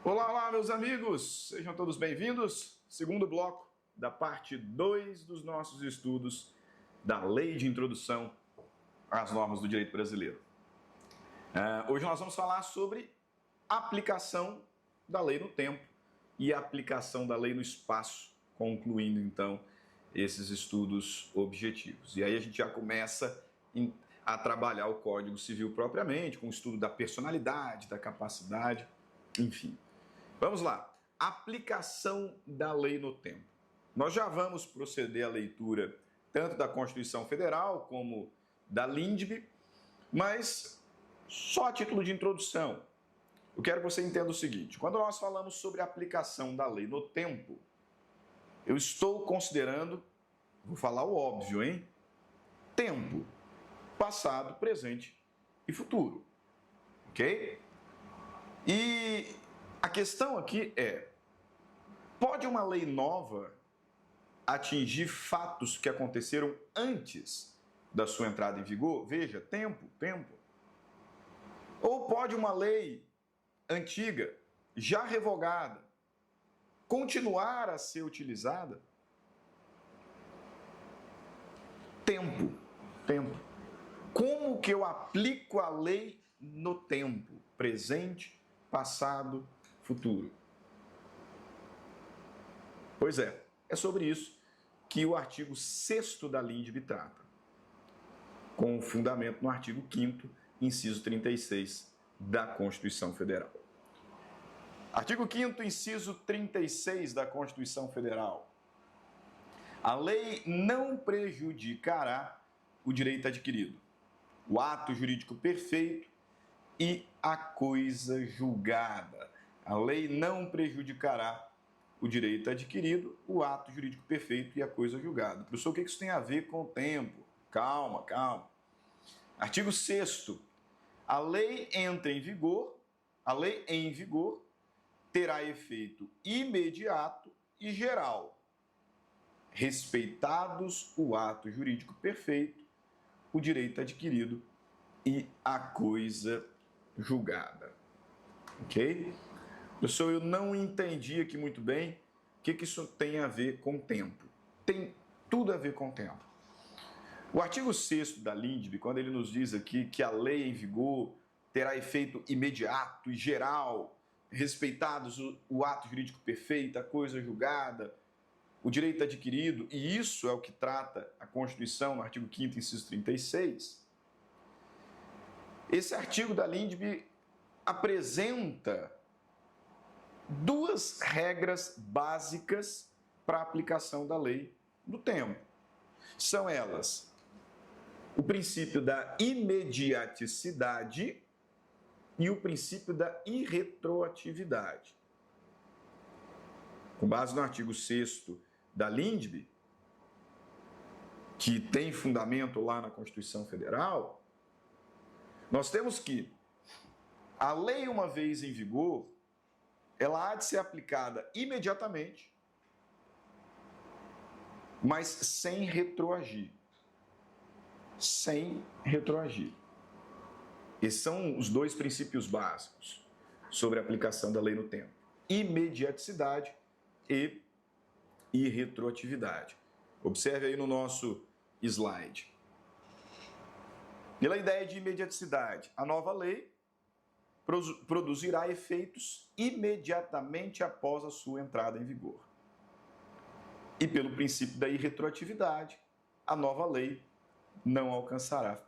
Olá, olá, meus amigos! Sejam todos bem-vindos. Segundo bloco da parte 2 dos nossos estudos da Lei de Introdução às Normas do Direito Brasileiro. Hoje nós vamos falar sobre aplicação da lei no tempo e aplicação da lei no espaço, concluindo então esses estudos objetivos. E aí a gente já começa a trabalhar o Código Civil propriamente, com o estudo da personalidade, da capacidade, enfim. Vamos lá. Aplicação da lei no tempo. Nós já vamos proceder à leitura tanto da Constituição Federal como da LINDB, mas só a título de introdução. Eu quero que você entenda o seguinte: quando nós falamos sobre a aplicação da lei no tempo, eu estou considerando, vou falar o óbvio, hein? Tempo, passado, presente e futuro. Ok? E a questão aqui é: pode uma lei nova atingir fatos que aconteceram antes da sua entrada em vigor? Veja, tempo. Ou pode uma lei antiga, já revogada, continuar a ser utilizada? Tempo. Como que eu aplico a lei no tempo? Presente, passado, futuro. Pois é sobre isso que o artigo 6º da LINDB trata, com fundamento no artigo 5º, inciso 36 da Constituição Federal. Artigo 5º, inciso 36 da Constituição Federal. A lei não prejudicará o direito adquirido, o ato jurídico perfeito e a coisa julgada. A lei não prejudicará o direito adquirido, o ato jurídico perfeito e a coisa julgada. Professor, o que isso tem a ver com o tempo? Calma. Artigo 6º. A lei em vigor terá efeito imediato e geral, respeitados o ato jurídico perfeito, o direito adquirido e a coisa julgada. Ok? Professor, eu não entendi aqui muito bem o que isso tem a ver com tempo. Tem tudo a ver com tempo. O artigo 6º da LINDB, quando ele nos diz aqui que a lei em vigor terá efeito imediato e geral, respeitados o ato jurídico perfeito, a coisa julgada, o direito adquirido, e isso é o que trata a Constituição no artigo 5º, inciso 36, esse artigo da LINDB apresenta duas regras básicas para a aplicação da lei no tempo. São elas o princípio da imediaticidade e o princípio da irretroatividade. Com base no artigo 6º da LINDB, que tem fundamento lá na Constituição Federal, nós temos que a lei, uma vez em vigor, ela há de ser aplicada imediatamente, mas sem retroagir. Esses são os dois princípios básicos sobre a aplicação da lei no tempo: imediaticidade e irretroatividade. Observe aí no nosso slide. Pela ideia de imediaticidade, a nova lei produzirá efeitos imediatamente após a sua entrada em vigor. E pelo princípio da irretroatividade, a nova lei não alcançará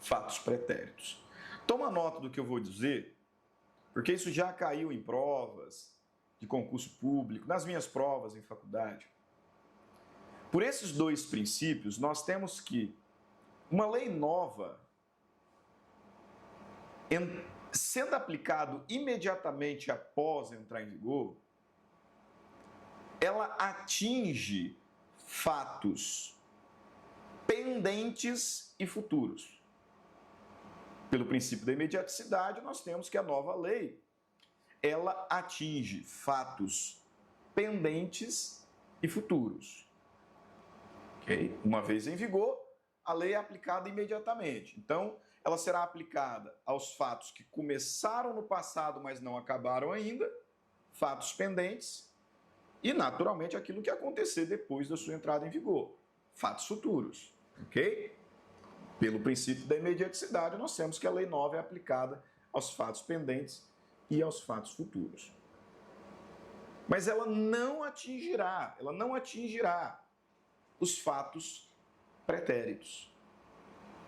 fatos pretéritos. Toma nota do que eu vou dizer, porque isso já caiu em provas de concurso público, nas minhas provas em faculdade. Por esses dois princípios, nós temos que uma lei nova, sendo aplicado imediatamente após entrar em vigor, ela atinge fatos pendentes e futuros. Pelo princípio da imediaticidade, nós temos que a nova lei, ela atinge fatos pendentes e futuros. Okay? Uma vez em vigor, a lei é aplicada imediatamente. Então, ela será aplicada aos fatos que começaram no passado, mas não acabaram ainda, fatos pendentes, e, naturalmente, aquilo que acontecer depois da sua entrada em vigor, fatos futuros, ok? Pelo princípio da imediaticidade, nós temos que a Lei Nova é aplicada aos fatos pendentes e aos fatos futuros. Mas ela não atingirá os fatos pretéritos.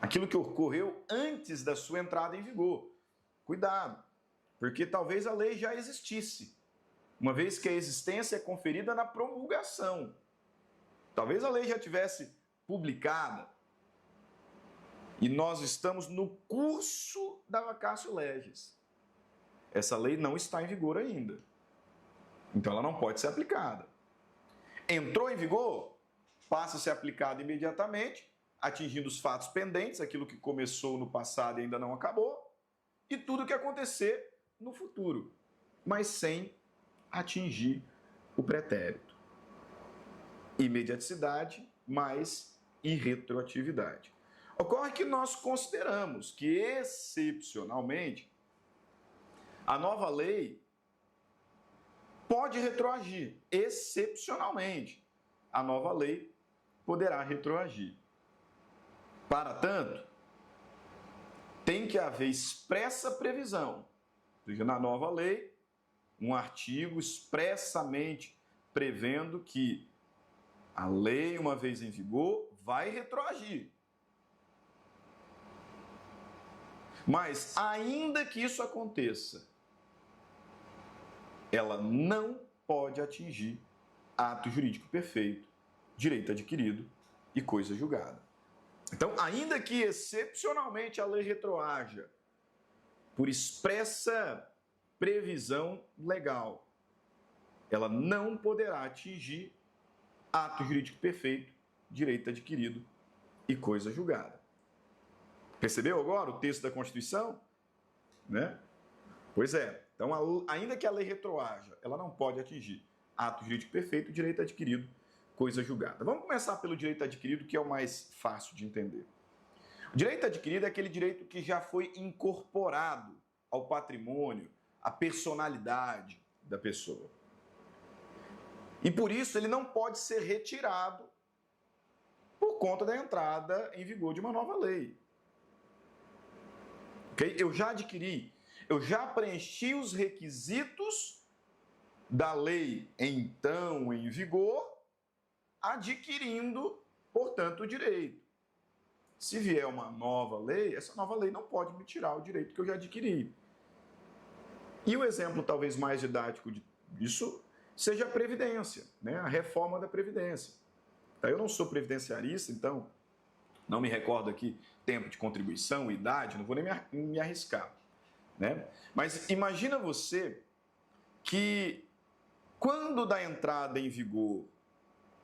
Aquilo que ocorreu antes da sua entrada em vigor. Cuidado, porque talvez a lei já existisse, uma vez que a existência é conferida na promulgação. Talvez a lei já tivesse publicada e nós estamos no curso da vacatio legis. Essa lei não está em vigor ainda. Então ela não pode ser aplicada. Entrou em vigor, passa a ser aplicada imediatamente, atingindo os fatos pendentes, aquilo que começou no passado e ainda não acabou, e tudo o que acontecer no futuro, mas sem atingir o pretérito. Imediaticidade mais irretroatividade. Ocorre que nós consideramos que, excepcionalmente, a nova lei pode retroagir. Excepcionalmente, a nova lei poderá retroagir. Para tanto, tem que haver expressa previsão, ou seja, na nova lei, um artigo expressamente prevendo que a lei, uma vez em vigor, vai retroagir. Mas, ainda que isso aconteça, ela não pode atingir ato jurídico perfeito, direito adquirido e coisa julgada. Então, ainda que excepcionalmente a lei retroaja por expressa previsão legal, ela não poderá atingir ato jurídico perfeito, direito adquirido e coisa julgada. Percebeu agora o texto da Constituição? Né? Pois é. Então, ainda que a lei retroaja, ela não pode atingir ato jurídico perfeito, direito adquirido, coisa julgada. Vamos começar pelo direito adquirido, que é o mais fácil de entender. O direito adquirido é aquele direito que já foi incorporado ao patrimônio, à personalidade da pessoa. E por isso ele não pode ser retirado por conta da entrada em vigor de uma nova lei. Okay? Eu já adquiri, eu já preenchi os requisitos da lei então em vigor, adquirindo, portanto, o direito. Se vier uma nova lei, essa nova lei não pode me tirar o direito que eu já adquiri. E o exemplo talvez mais didático disso seja a Previdência, né? A reforma da Previdência. Eu não sou previdenciarista, então não me recordo aqui tempo de contribuição, idade, não vou nem me arriscar. Né? Mas imagina você que quando da entrada em vigor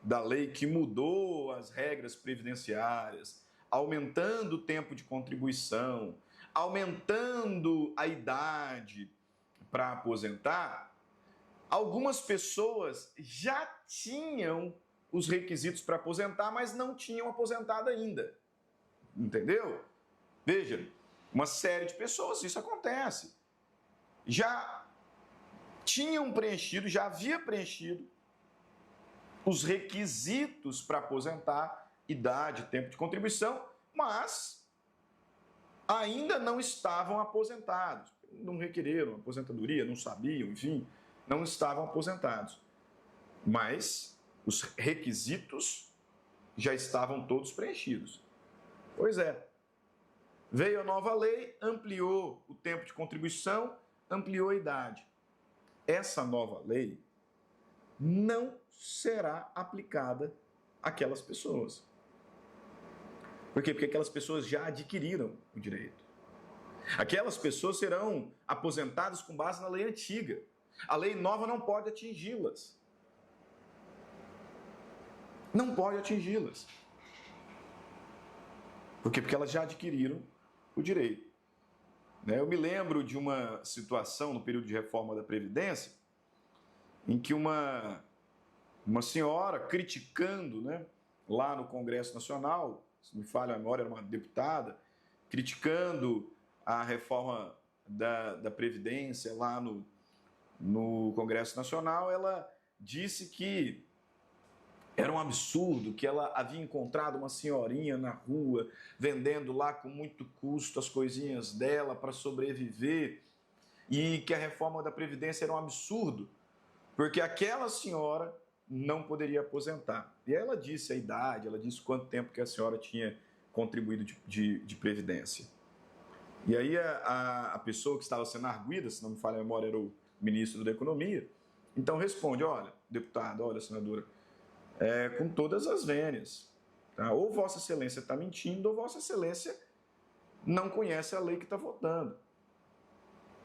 da lei que mudou as regras previdenciárias, aumentando o tempo de contribuição, aumentando a idade para aposentar, algumas pessoas já tinham os requisitos para aposentar, mas não tinham aposentado ainda. Entendeu? Veja, uma série de pessoas, isso acontece. Já tinham preenchido, já havia preenchido os requisitos para aposentar, idade, tempo de contribuição, mas ainda não estavam aposentados. Não requereram aposentadoria, não sabiam, enfim, não estavam aposentados. Mas os requisitos já estavam todos preenchidos. Pois é. Veio a nova lei, ampliou o tempo de contribuição, ampliou a idade. Essa nova lei não será aplicada àquelas pessoas. Por quê? Porque aquelas pessoas já adquiriram o direito. Aquelas pessoas serão aposentadas com base na lei antiga. A lei nova não pode atingi-las. Não pode atingi-las. Por quê? Porque elas já adquiriram o direito. Eu me lembro de uma situação no período de reforma da Previdência em que uma senhora criticando, lá no Congresso Nacional se não me falha a memória, era uma deputada, criticando a reforma da Previdência lá no Congresso Nacional, ela disse que era um absurdo, que ela havia encontrado uma senhorinha na rua vendendo lá com muito custo as coisinhas dela para sobreviver e que a reforma da Previdência era um absurdo, porque aquela senhora não poderia aposentar. E ela disse a idade, ela disse quanto tempo que a senhora tinha contribuído de Previdência. E aí a pessoa que estava sendo arguida, se não me falha a memória, era o ministro da Economia, então responde, olha, deputado, olha, senadora, com todas as vênias, tá? Ou Vossa Excelência está mentindo, ou Vossa Excelência não conhece a lei que está votando.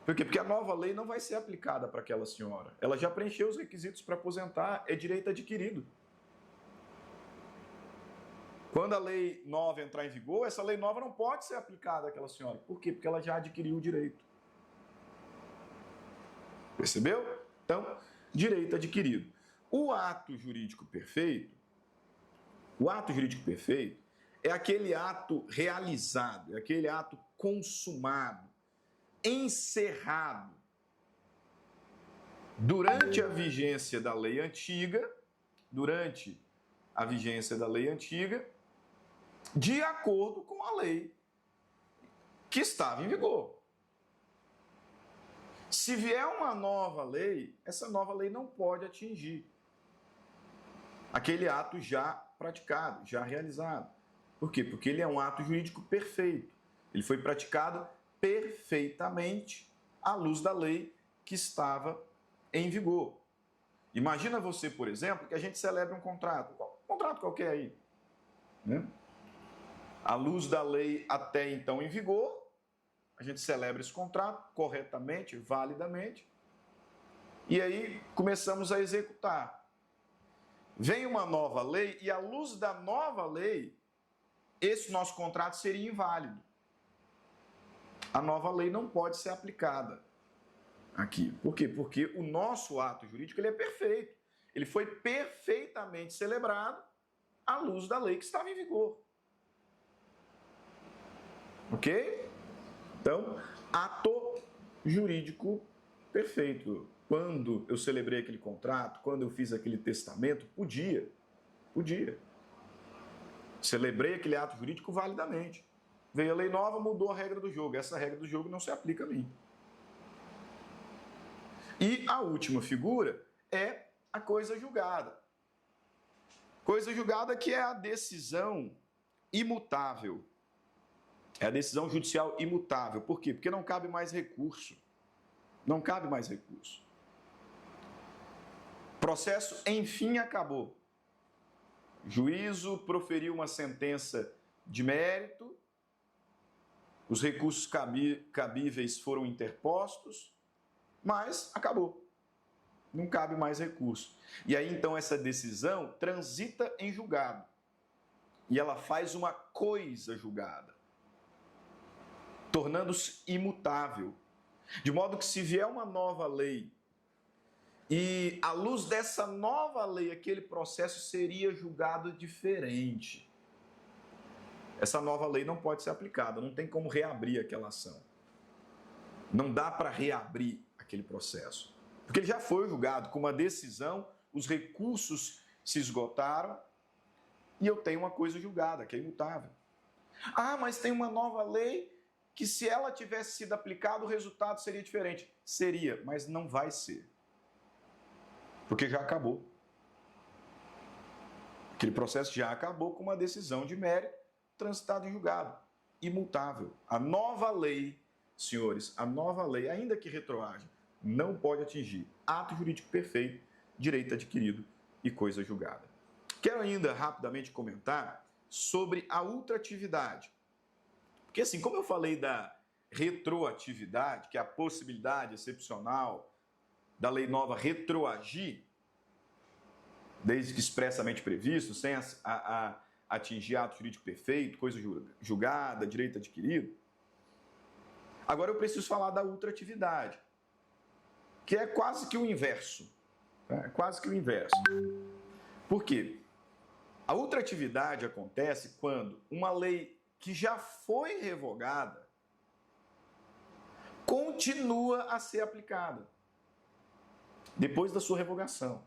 Por quê? Porque a nova lei não vai ser aplicada para aquela senhora. Ela já preencheu os requisitos para aposentar, é direito adquirido. Quando a lei nova entrar em vigor, essa lei nova não pode ser aplicada àquela senhora. Por quê? Porque ela já adquiriu o direito. Percebeu? Então, direito adquirido. O ato jurídico perfeito é aquele ato realizado, é aquele ato consumado, encerrado durante a vigência da lei antiga, de acordo com a lei que estava em vigor. Se vier uma nova lei, essa nova lei não pode atingir aquele ato já praticado, já realizado. Por quê? Porque ele é um ato jurídico perfeito. Ele foi praticado perfeitamente à luz da lei que estava em vigor. Imagina você, por exemplo, que a gente celebra um contrato qualquer aí, né? À luz da lei até então em vigor, a gente celebra esse contrato corretamente, validamente, e aí começamos a executar. Vem uma nova lei e, à luz da nova lei, esse nosso contrato seria inválido. A nova lei não pode ser aplicada aqui. Por quê? Porque o nosso ato jurídico ele é perfeito. Ele foi perfeitamente celebrado à luz da lei que estava em vigor. Ok? Então, ato jurídico perfeito. Quando eu celebrei aquele contrato, quando eu fiz aquele testamento, podia. Celebrei aquele ato jurídico validamente. Veio a lei nova, mudou a regra do jogo. Essa regra do jogo não se aplica a mim. E a última figura é a coisa julgada. Coisa julgada que é a decisão imutável. É a decisão judicial imutável. Por quê? Porque não cabe mais recurso. Não cabe mais recurso. Processo, enfim, acabou. Juízo proferiu uma sentença de mérito, os recursos cabíveis foram interpostos, mas acabou. Não cabe mais recurso. E aí, então, essa decisão transita em julgado. E ela faz uma coisa julgada, tornando-se imutável. De modo que, se vier uma nova lei, e à luz dessa nova lei, aquele processo seria julgado diferente. Essa nova lei não pode ser aplicada, não tem como reabrir aquela ação. Não dá para reabrir aquele processo. Porque ele já foi julgado com uma decisão, os recursos se esgotaram e eu tenho uma coisa julgada, que é imutável. Ah, mas tem uma nova lei que, se ela tivesse sido aplicada, o resultado seria diferente. Seria, mas não vai ser. Porque já acabou. Aquele processo já acabou com uma decisão de mérito transitada em julgado. Imutável. A nova lei, senhores, a nova lei, ainda que retroaja, não pode atingir ato jurídico perfeito, direito adquirido e coisa julgada. Quero ainda rapidamente comentar sobre a ultratividade. Porque assim, como eu falei da retroatividade, que é a possibilidade excepcional da lei nova retroagir, desde que expressamente previsto, sem atingir ato jurídico perfeito, coisa julgada, direito adquirido. Agora eu preciso falar da ultratividade, que é quase que o inverso. É quase que o inverso. Por quê? A ultratividade acontece quando uma lei que já foi revogada continua a ser aplicada depois da sua revogação,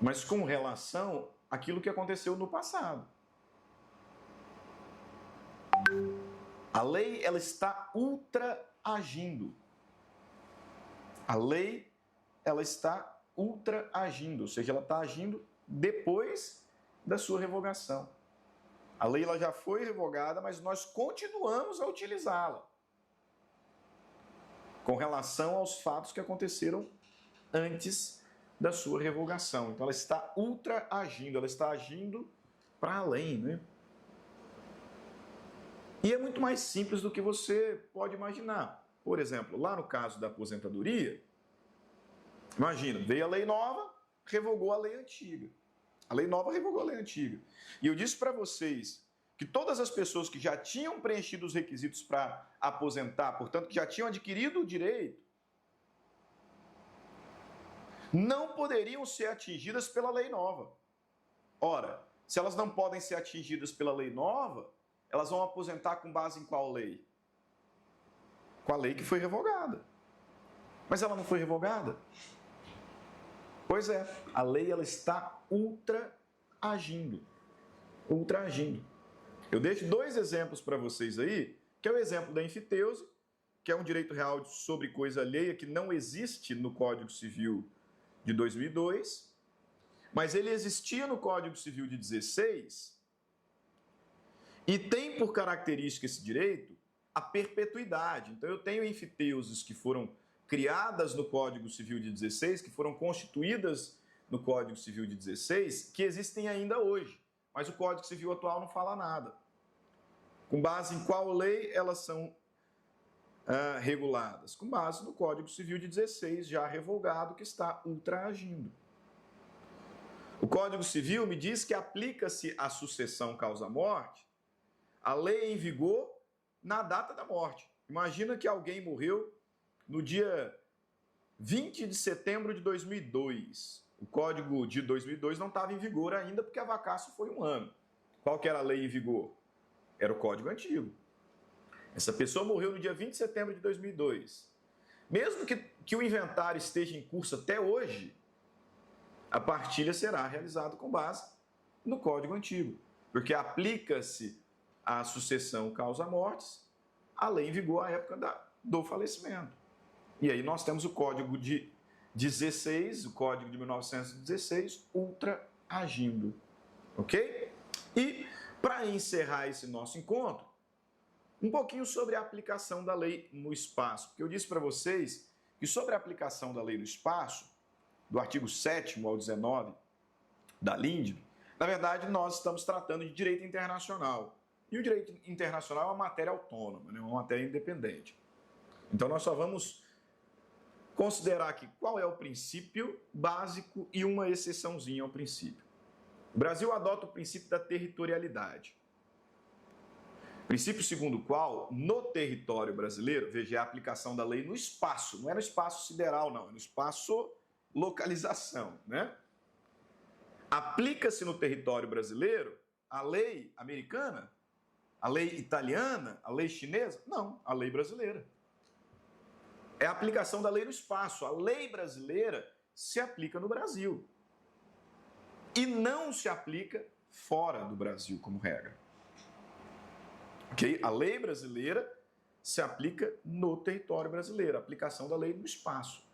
mas com relação àquilo que aconteceu no passado. A lei, ela está ultra-agindo. A lei, ela está ultra-agindo, ou seja, ela está agindo depois da sua revogação. A lei, ela já foi revogada, mas nós continuamos a utilizá-la com relação aos fatos que aconteceram antes da sua revogação. Então, ela está ultra-agindo, ela está agindo para além, né? E é muito mais simples do que você pode imaginar. Por exemplo, lá no caso da aposentadoria, imagina, veio a lei nova, revogou a lei antiga. A lei nova revogou a lei antiga. E eu disse para vocês que todas as pessoas que já tinham preenchido os requisitos para aposentar, portanto, que já tinham adquirido o direito, não poderiam ser atingidas pela lei nova. Ora, se elas não podem ser atingidas pela lei nova, elas vão aposentar com base em qual lei? Com a lei que foi revogada. Mas ela não foi revogada? Pois é, a lei, ela está ultra-agindo. Ultra-agindo. Eu deixo dois exemplos para vocês aí, que é o exemplo da enfiteuse, que é um direito real sobre coisa alheia que não existe no Código Civil de 2002, mas ele existia no Código Civil de 16 e tem por característica esse direito a perpetuidade. Então eu tenho enfiteuses que foram criadas no Código Civil de 16, que foram constituídas no Código Civil de 16, que existem ainda hoje, mas o Código Civil atual não fala nada. Com base em qual lei elas são reguladas? Com base no Código Civil de 16, já revogado, que está ultra-agindo. O Código Civil me diz que aplica-se a sucessão causa-morte a lei em vigor na data da morte. Imagina que alguém morreu no dia 20 de setembro de 2002. O Código de 2002 não estava em vigor ainda porque a vacácio foi um ano. Qual que era a lei em vigor? Era o Código Antigo. Essa pessoa morreu no dia 20 de setembro de 2002. Mesmo que o inventário esteja em curso até hoje, a partilha será realizada com base no Código Antigo, porque aplica-se a sucessão causa-mortes, a lei em vigor à época do falecimento. E aí nós temos o Código de 16, o Código de 1916, ultra-agindo. Ok? E, para encerrar esse nosso encontro, um pouquinho sobre a aplicação da lei no espaço. Porque eu disse para vocês que sobre a aplicação da lei no espaço, do artigo 7º ao 19 da LINDB, na verdade nós estamos tratando de direito internacional. E o direito internacional é uma matéria autônoma, né? Uma matéria independente. Então nós só vamos considerar aqui qual é o princípio básico e uma exceçãozinha ao princípio. O Brasil adota o princípio da territorialidade. Princípio segundo o qual, no território brasileiro, veja, é a aplicação da lei no espaço, não é no espaço sideral, não, é no espaço localização, né? Aplica-se no território brasileiro a lei americana, a lei italiana, a lei chinesa? Não, a lei brasileira. É a aplicação da lei no espaço. A lei brasileira se aplica no Brasil e não se aplica fora do Brasil, como regra. Okay? A lei brasileira se aplica no território brasileiro, a aplicação da lei no espaço.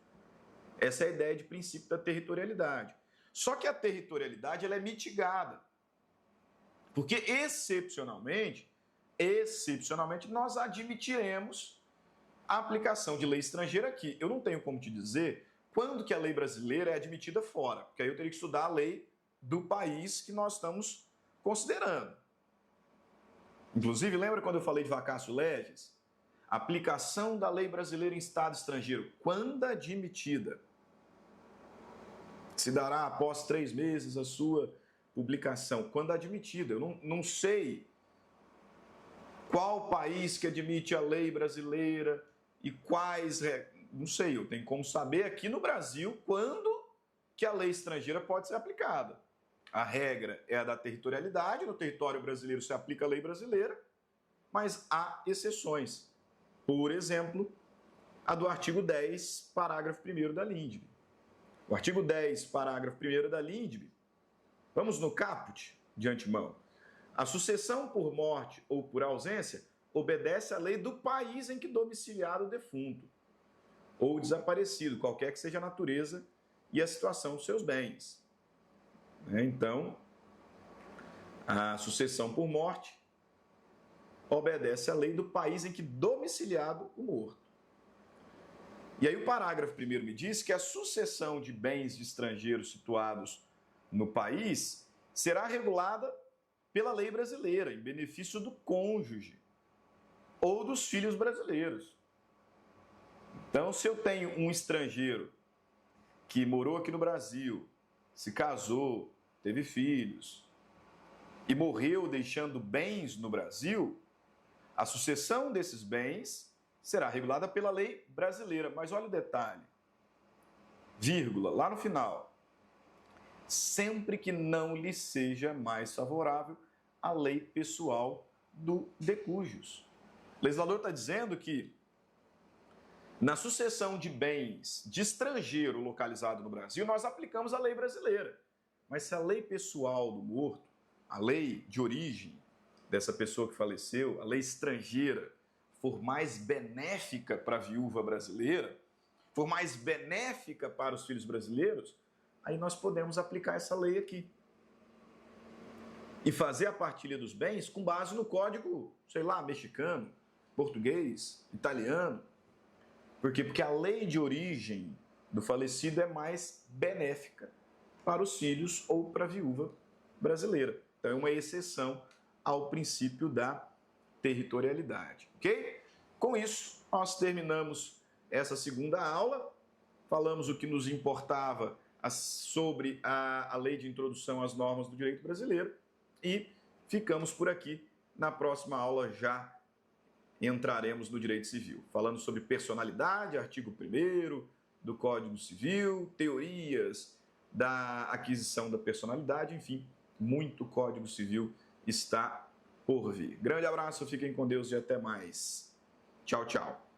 Essa é a ideia de princípio da territorialidade. Só que a territorialidade ela é mitigada, porque excepcionalmente, nós admitiremos a aplicação de lei estrangeira aqui. Eu não tenho como te dizer quando que a lei brasileira é admitida fora, porque aí eu teria que estudar a lei do país que nós estamos considerando. Inclusive, lembra quando eu falei de vacatio legis? Aplicação da lei brasileira em estado estrangeiro, quando admitida, se dará após 3 meses a sua publicação, quando admitida. Eu não sei qual país que admite a lei brasileira e quais... Não sei, eu tenho como saber aqui no Brasil quando que a lei estrangeira pode ser aplicada. a regra é a da territorialidade, no território brasileiro se aplica a lei brasileira, mas há exceções. Por exemplo, a do artigo 10, parágrafo 1º da LINDB. O artigo 10, parágrafo 1º da LINDB, vamos no caput de antemão. A sucessão por morte ou por ausência obedece à lei do país em que domiciliado o defunto ou desaparecido, qualquer que seja a natureza e a situação dos seus bens. Então, a sucessão por morte obedece à lei do país em que domiciliado o morto. E aí o parágrafo 1º me diz que a sucessão de bens de estrangeiros situados no país será regulada pela lei brasileira, em benefício do cônjuge ou dos filhos brasileiros. Então, se eu tenho um estrangeiro que morou aqui no Brasil, se casou, teve filhos e morreu deixando bens no Brasil, a sucessão desses bens será regulada pela lei brasileira. Mas olha o detalhe, vírgula, lá no final, sempre que não lhe seja mais favorável a lei pessoal do decújus. O legislador está dizendo que na sucessão de bens de estrangeiro localizado no Brasil, nós aplicamos a lei brasileira. Mas se a lei pessoal do morto, a lei de origem dessa pessoa que faleceu, a lei estrangeira, for mais benéfica para a viúva brasileira, for mais benéfica para os filhos brasileiros, aí nós podemos aplicar essa lei aqui. E fazer a partilha dos bens com base no código, sei lá, mexicano, português, italiano. Por quê? Porque a lei de origem do falecido é mais benéfica para os filhos ou para a viúva brasileira. Então é uma exceção ao princípio da territorialidade, ok? Com isso, nós terminamos essa segunda aula, falamos o que nos importava sobre a lei de introdução às normas do direito brasileiro e ficamos por aqui. Na próxima aula já entraremos no direito civil, falando sobre personalidade, artigo 1º do Código Civil, teorias da aquisição da personalidade, enfim, muito Código Civil está por vir. Grande abraço, fiquem com Deus e até mais. Tchau, tchau.